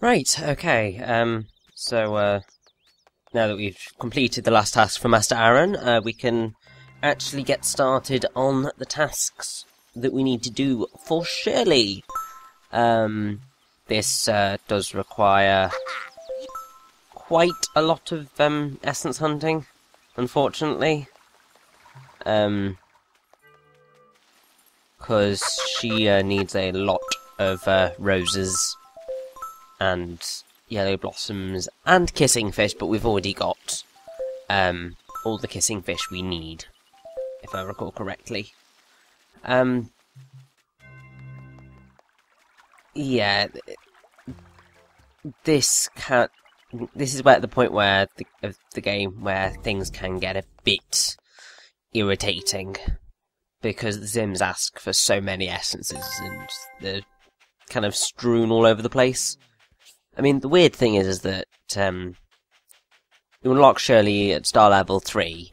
Right, okay, so now that we've completed the last task for Master Aaron, we can actually get started on the tasks that we need to do for Shirley. This does require quite a lot of essence hunting, unfortunately. Because she needs a lot of roses and yellow blossoms and kissing fish, but we've already got all the kissing fish we need, if I recall correctly. Yeah, this is where at the point where of the game where things can get a bit irritating, because the Sims ask for so many essences and they're kind of strewn all over the place. I mean, the weird thing is that you unlock Shirley at star level 3,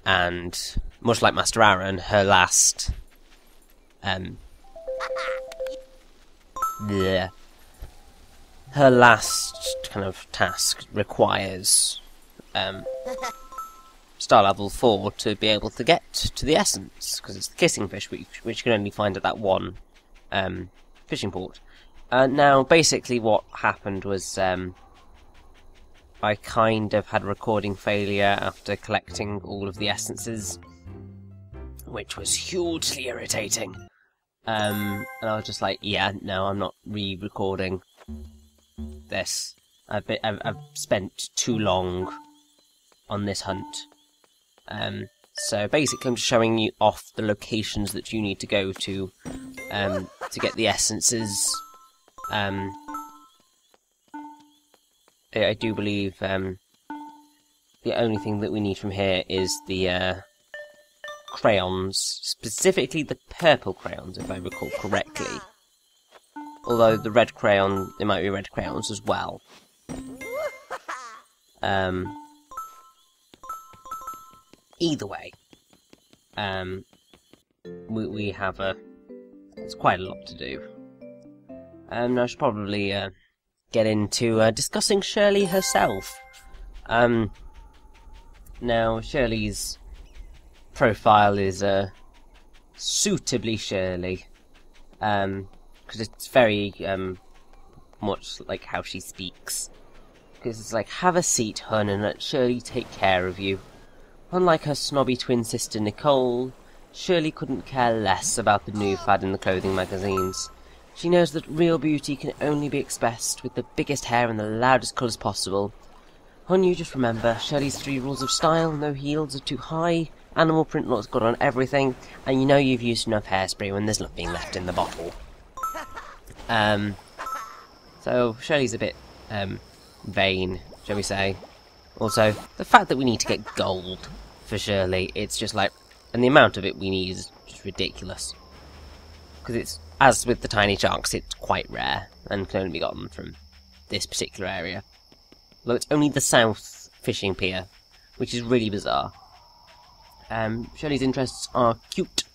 and much like Master Aaron, her last kind of task requires star level 4 to be able to get to the essence, because it's the kissing fish which you can only find at that one fishing port. Now, basically what happened was I kind of had a recording failure after collecting all of the essences, which was hugely irritating. And I was just like, yeah, no, I'm not re-recording this. I've spent too long on this hunt. So basically I'm just showing you off the locations that you need to go to get the essences. I do believe the only thing that we need from here is the crayons, specifically the purple crayons, if I recall correctly. Although the red crayon, there might be red crayons as well. Either way, we have it's quite a lot to do. I should probably get into discussing Shirley herself. Now, Shirley's profile is suitably Shirley, because it's very much like how she speaks. Because it's like, have a seat, hun, and let Shirley take care of you. Unlike her snobby twin sister Nicole, Shirley couldn't care less about the new fad in the clothing magazines. She knows that real beauty can only be expressed with the biggest hair and the loudest colours possible. Hun, you just remember, Shirley's 3 rules of style: no heels are too high, animal print looks good on everything, and you know you've used enough hairspray when there's nothing left in the bottle. So Shirley's a bit vain, shall we say. Also, the fact that we need to get gold for Shirley, it's just like, and the amount of it we need is just ridiculous. Because it's, as with the tiny sharks, it's quite rare, and can only be gotten from this particular area. Although it's only the south fishing pier, which is really bizarre. Shirley's interests are cute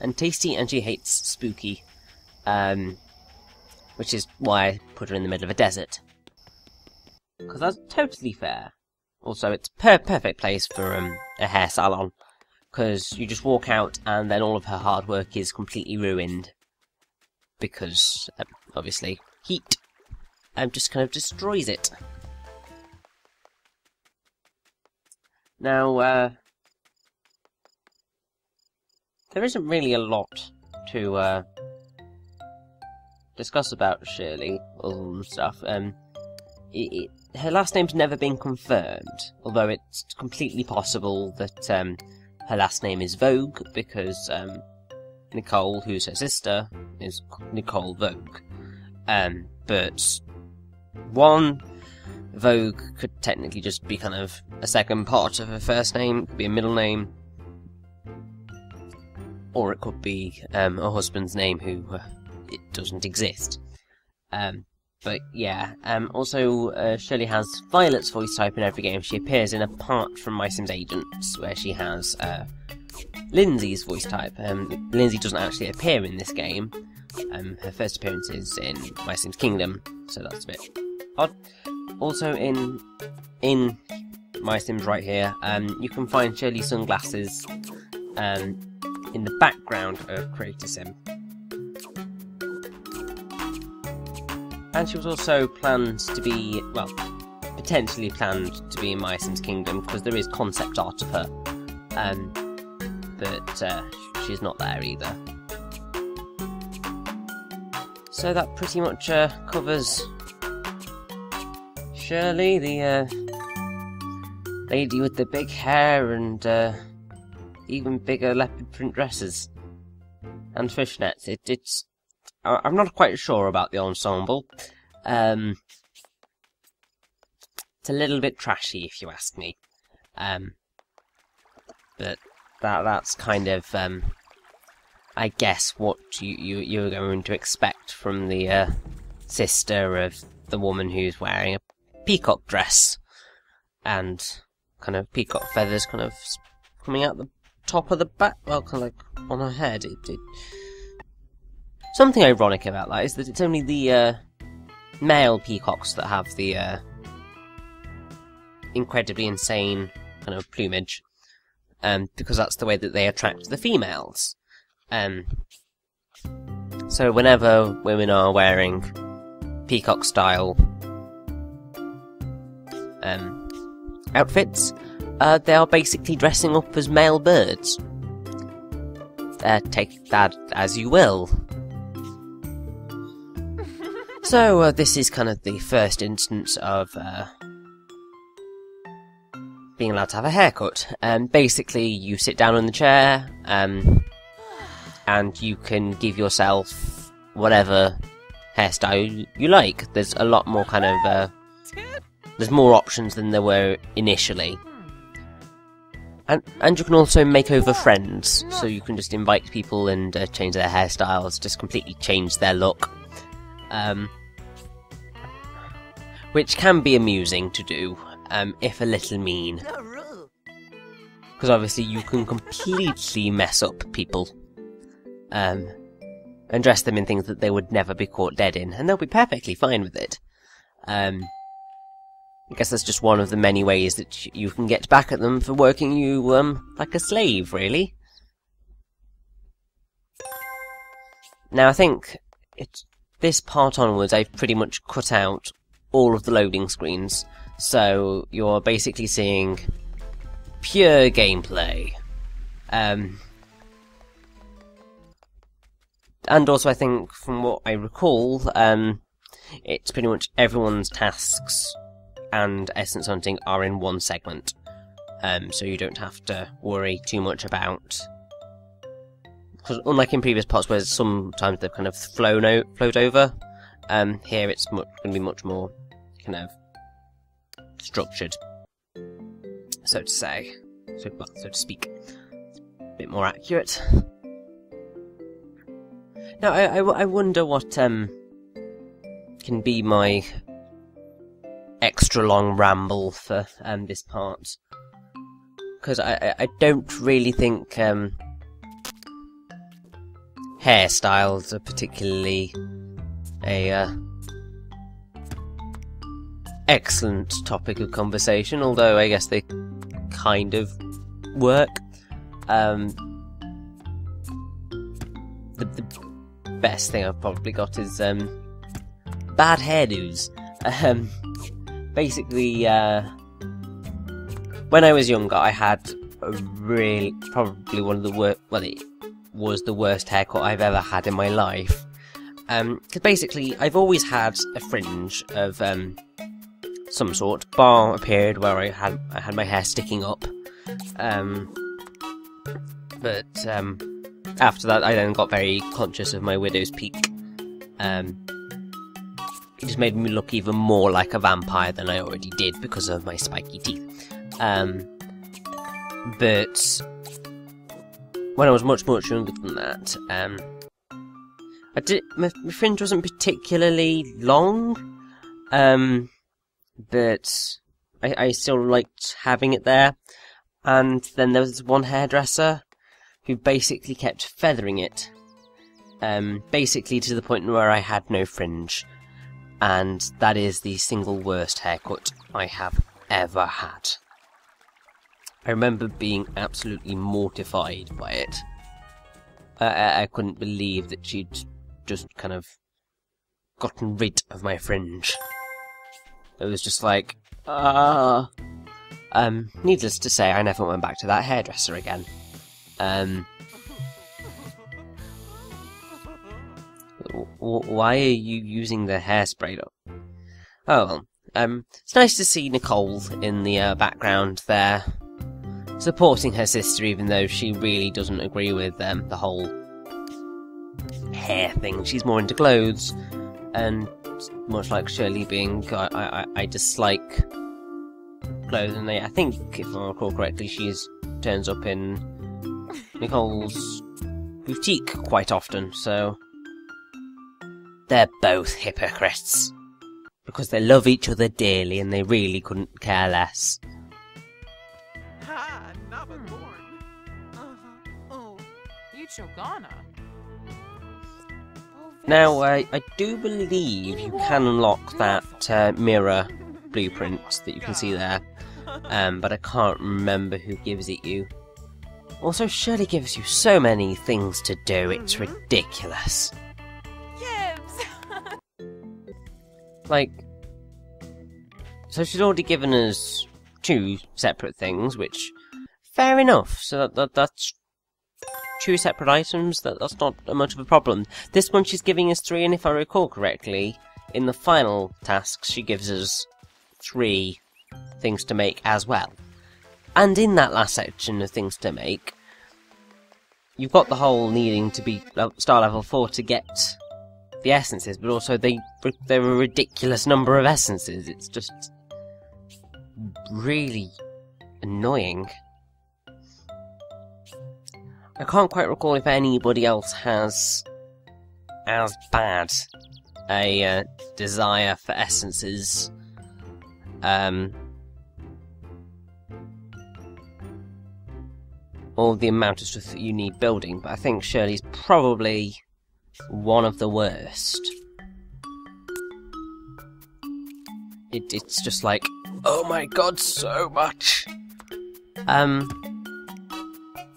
and tasty, and she hates spooky, which is why I put her in the middle of a desert. Because that's totally fair. Also, it's perfect place for a hair salon, because you just walk out and then all of her hard work is completely ruined. Because, obviously, heat just kind of destroys it. Now, there isn't really a lot to discuss about Shirley, and stuff. Her last name's never been confirmed, although it's completely possible that her last name is Vogue, because Nicole, who's her sister, is Nicole Vogue. But Vogue could technically just be kind of a second part of her first name, it could be a middle name, or it could be her husband's name, who it doesn't exist. But yeah, also Shirley has Violet's voice type in every game she appears in, apart from MySims Agents, where she has Lindsay's voice type. Lindsay doesn't actually appear in this game. Her first appearance is in MySims Kingdom, so that's a bit Also in MySims right here, you can find Shirley's sunglasses in the background of Creator Sim. And she was also planned to be, well, potentially planned to be in MySims Kingdom, because there is concept art of her, but she's not there either. So that pretty much covers Shirley, the lady with the big hair and even bigger leopard print dresses and fishnets. It's I'm not quite sure about the ensemble. It's a little bit trashy, if you ask me. But that's kind of I guess what you're going to expect from the sister of the woman who's wearing a peacock dress and kind of peacock feathers kind of coming out the top of the back, well, kind of like on her head. Something ironic about that is that it's only the male peacocks that have the incredibly insane kind of plumage, because that's the way that they attract the females. So whenever women are wearing peacock-style outfits, they are basically dressing up as male birds. Take that as you will. So this is kind of the first instance of being allowed to have a haircut. Basically, you sit down in the chair, and you can give yourself whatever hairstyle you like. There's a lot more kind of there's more options than there were initially. And you can also make over friends, so you can just invite people and change their hairstyles, just completely change their look. Which can be amusing to do, if a little mean. Because obviously you can completely mess up people. And dress them in things that they would never be caught dead in, and they'll be perfectly fine with it. I guess that's just one of the many ways that you can get back at them for working you, like a slave, really. Now, I think this part onwards, I've pretty much cut out all of the loading screens, so you're basically seeing pure gameplay. And also, I think, from what I recall, it's pretty much everyone's tasks and essence hunting are in one segment, so you don't have to worry too much about. Because unlike in previous parts, where sometimes they've kind of flown over, here it's going to be much more kind of structured, so to say, so to speak, a bit more accurate. Now, I wonder what can be my extra long ramble for this part, because I don't really think hairstyles are particularly a excellent topic of conversation, although I guess they kind of work. The best thing I've probably got is bad hairdos. Basically, when I was younger, I had probably one of the worst, well, it was the worst haircut I've ever had in my life. Because basically, I've always had a fringe of some sort, bar a period where I had my hair sticking up. But after that, I then got very conscious of my widow's peak. It just made me look even more like a vampire than I already did because of my spiky teeth. But when I was much younger than that, my fringe wasn't particularly long, but I still liked having it there. And then there was this one hairdresser who basically kept feathering it, basically to the point where I had no fringe. and that is the single worst haircut I have ever had. I remember being absolutely mortified by it. I couldn't believe that she'd just kind of gotten rid of my fringe. It was just like, needless to say, I never went back to that hairdresser again. Why are you using the hairspray? Oh, well, it's nice to see Nicole in the background there, supporting her sister, even though she really doesn't agree with the whole hair thing. She's more into clothes, and much like Shirley being, I dislike clothes, and I think, if I recall correctly, she turns up in Nicole's boutique quite often, so they're both hypocrites, because they love each other dearly and they really couldn't care less. Ha! Never born. Oh, you Chogana. Now, I do believe you can unlock that mirror blueprint that you can see there, but I can't remember who gives it you. Also, Shirley gives you so many things to do, it's ridiculous. Like, so she's already given us 2 separate things, which, fair enough, so that's 2 separate items, that's not much of a problem. This one she's giving us 3, and if I recall correctly, in the final tasks she gives us 3 things to make as well. And in that last section of things to make, you've got the whole needing to be star level 4 to get the essences, but also there are a ridiculous number of essences. It's just really annoying. I can't quite recall if anybody else has as bad a desire for essences. Or the amount of stuff that you need building, but I think Shirley's probably one of the worst. It's just like, oh my god, so much!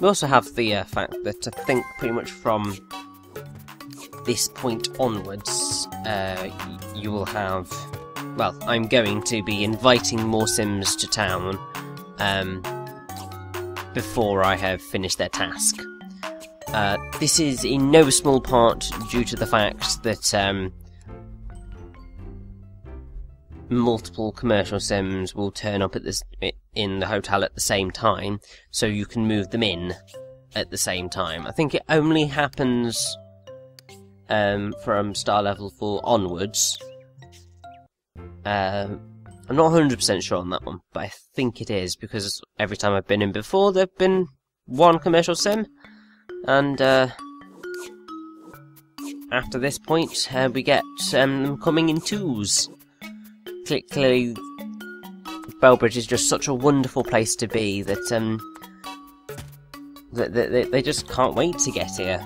We also have the fact that I think pretty much from this point onwards, you will have... Well, I'm going to be inviting more Sims to town, before I have finished their task. This is in no small part due to the fact that multiple commercial Sims will turn up in the hotel at the same time, so you can move them in at the same time. I think it only happens from star level 4 onwards. I'm not 100% sure on that one, but I think it is, because every time I've been in before, there have been 1 commercial Sim. And after this point, we get them coming in 2s. Clearly, Bellbridge is just such a wonderful place to be that they just can't wait to get here.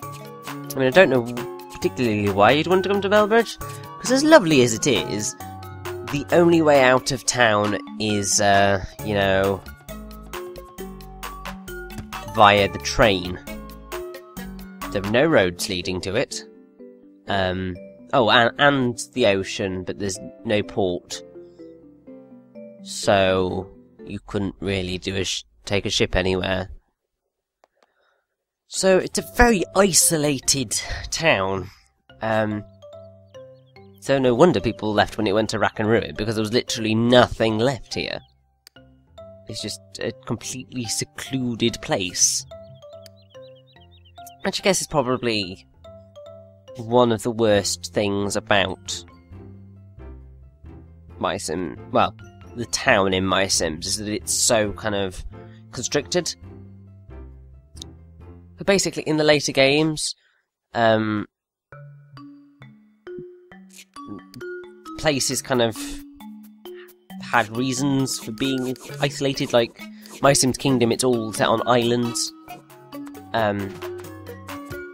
I mean, I don't know particularly why you'd want to come to Bellbridge, because as lovely as it is, the only way out of town is, you know, via the train. There are no roads leading to it. Oh, and the ocean, but there's no port. So you couldn't really take a ship anywhere. So it's a very isolated town. So no wonder people left when it went to rack and ruin, because there was literally nothing left here. It's just a completely secluded place. Which I guess is probably one of the worst things about MySims. Well, the town in MySims is that it's so kind of constricted. But basically, in the later games, places kind of had reasons for being isolated, like MySims Kingdom, it's all set on islands.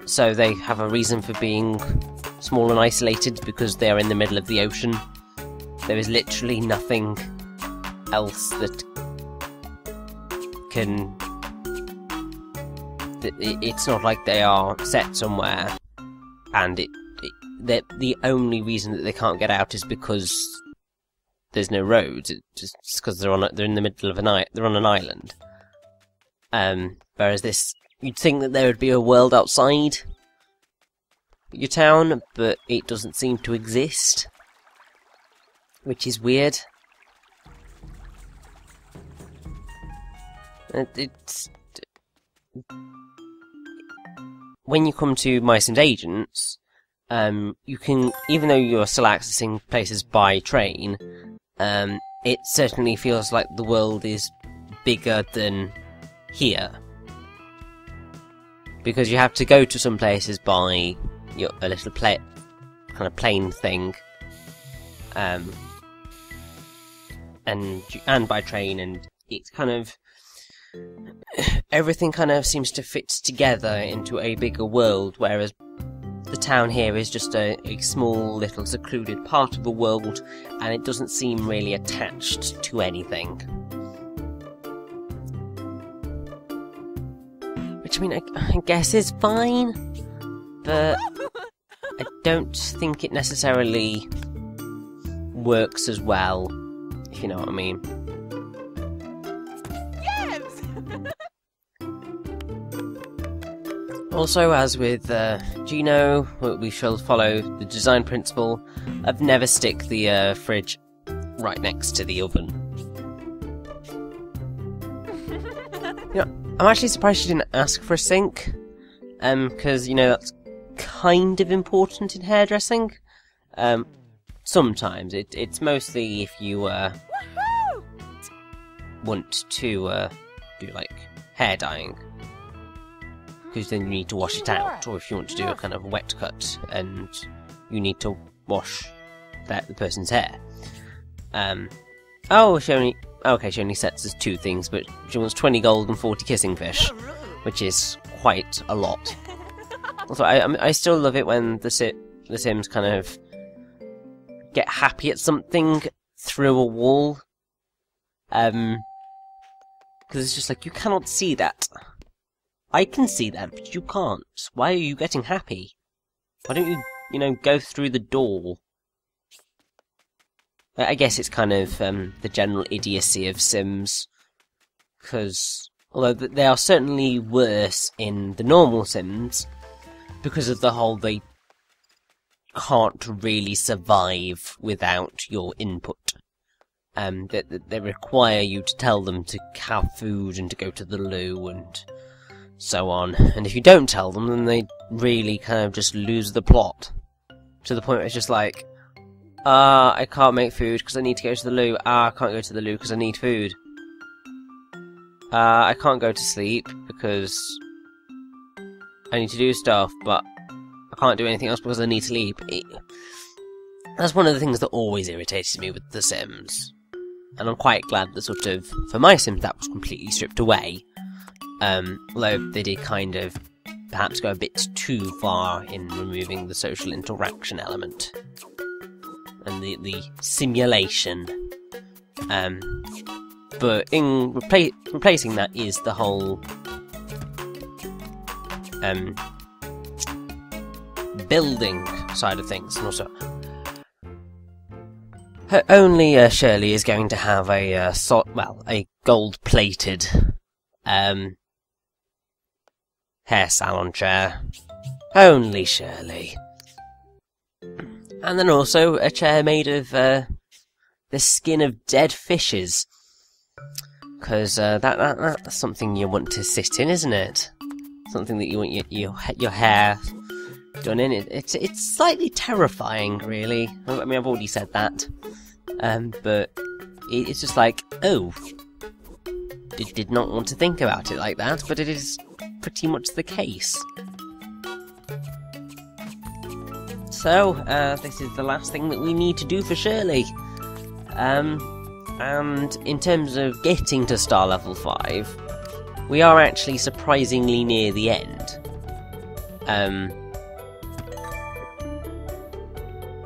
So they have a reason for being small and isolated because they are in the middle of the ocean. There is literally nothing else that can... It's not like they are set somewhere, and the only reason that they can't get out is because there's no roads. It's just because they're in the middle of they're on an island. Whereas this, you'd think that there would be a world outside your town, but it doesn't seem to exist, which is weird. It's when you come to MySims Agents, you can, even though you're still accessing places by train, it certainly feels like the world is bigger than here, because you have to go to some places by a little kind of plane thing, and by train, and it's kind of everything kind of seems to fit together into a bigger world, whereas the town here is just a small little secluded part of the world, and it doesn't seem really attached to anything. Which, I mean, I guess is fine, but I don't think it necessarily works as well, if you know what I mean. Also, as with Gino, we shall follow the design principle of never stick the fridge right next to the oven. You know, I'm actually surprised she didn't ask for a sink, because, you know, that's kind of important in hairdressing. Sometimes. It's mostly if you want to do, like, hair dyeing, because then you need to wash it out, or if you want to do a kind of wet cut and you need to wash the person's hair. Oh, she only sets us 2 things, but she wants 20 gold and 40 kissing fish, which is quite a lot. Also, I still love it when the Sims kind of get happy at something through a wall, because it's just like, you cannot see that. I can see that, but you can't. Why are you getting happy? Why don't you, you know, go through the door? I guess it's kind of the general idiocy of Sims, because although they are certainly worse in the normal Sims, because of the whole they can't really survive without your input. They require you to tell them to have food and to go to the loo and so on, and if you don't tell them, then they really kind of just lose the plot, to the point where it's just like, I can't make food because I need to go to the loo, I can't go to the loo because I need food, I can't go to sleep because I need to do stuff, but I can't do anything else because I need to sleep. That's one of the things that always irritated me with The Sims, and I'm quite glad that sort of, for MySims, that was completely stripped away. Although they did kind of perhaps go a bit too far in removing the social interaction element and the simulation. But in replacing that is the whole building side of things, and also only Shirley is going to have a gold-plated hair salon chair. Only Shirley. And then also a chair made of the skin of dead fishes. Because that's something you want to sit in, isn't it? Something that you want your hair done in. It's slightly terrifying, really. I mean, I've already said that. But it's just like, oh, did not want to think about it like that, but it is pretty much the case. So, this is the last thing that we need to do for Shirley. And in terms of getting to star level 5, we are actually surprisingly near the end.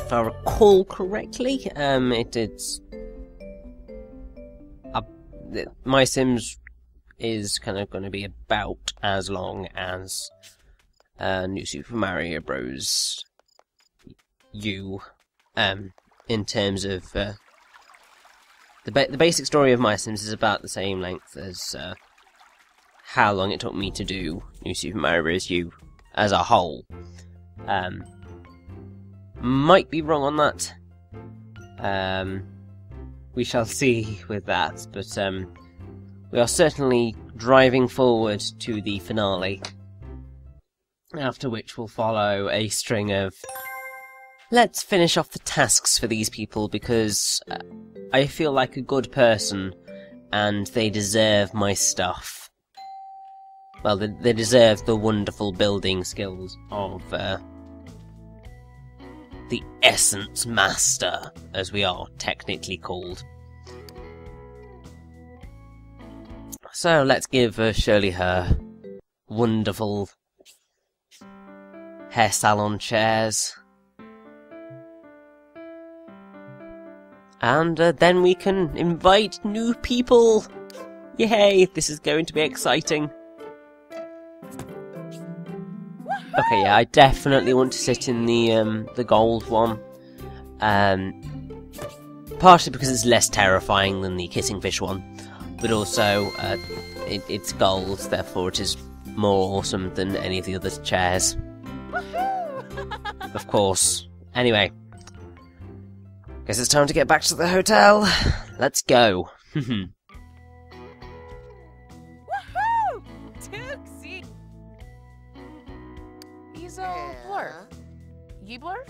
if I recall correctly, it's MySims is kind of going to be about as long as New Super Mario Bros. U, in terms of the basic story of MySims is about the same length as how long it took me to do New Super Mario Bros. U as a whole. Might be wrong on that. We shall see with that, but we are certainly driving forward to the finale, after which will follow a string of let's finish off the tasks for these people, because I feel like a good person and they deserve my stuff. Well, they deserve the wonderful building skills of the Essence Master, as we are technically called. So let's give Shirley her wonderful hair salon chairs. And then we can invite new people! Yay! This is going to be exciting. Okay, yeah, I definitely want to sit in the gold one. Partially because it's less terrifying than the kissing fish one, but also it's gold, therefore it is more awesome than any of the other chairs. Of course. Anyway, guess it's time to get back to the hotel. Let's go. Woohoo! Tootsie! He's a blurf. Ye blurf?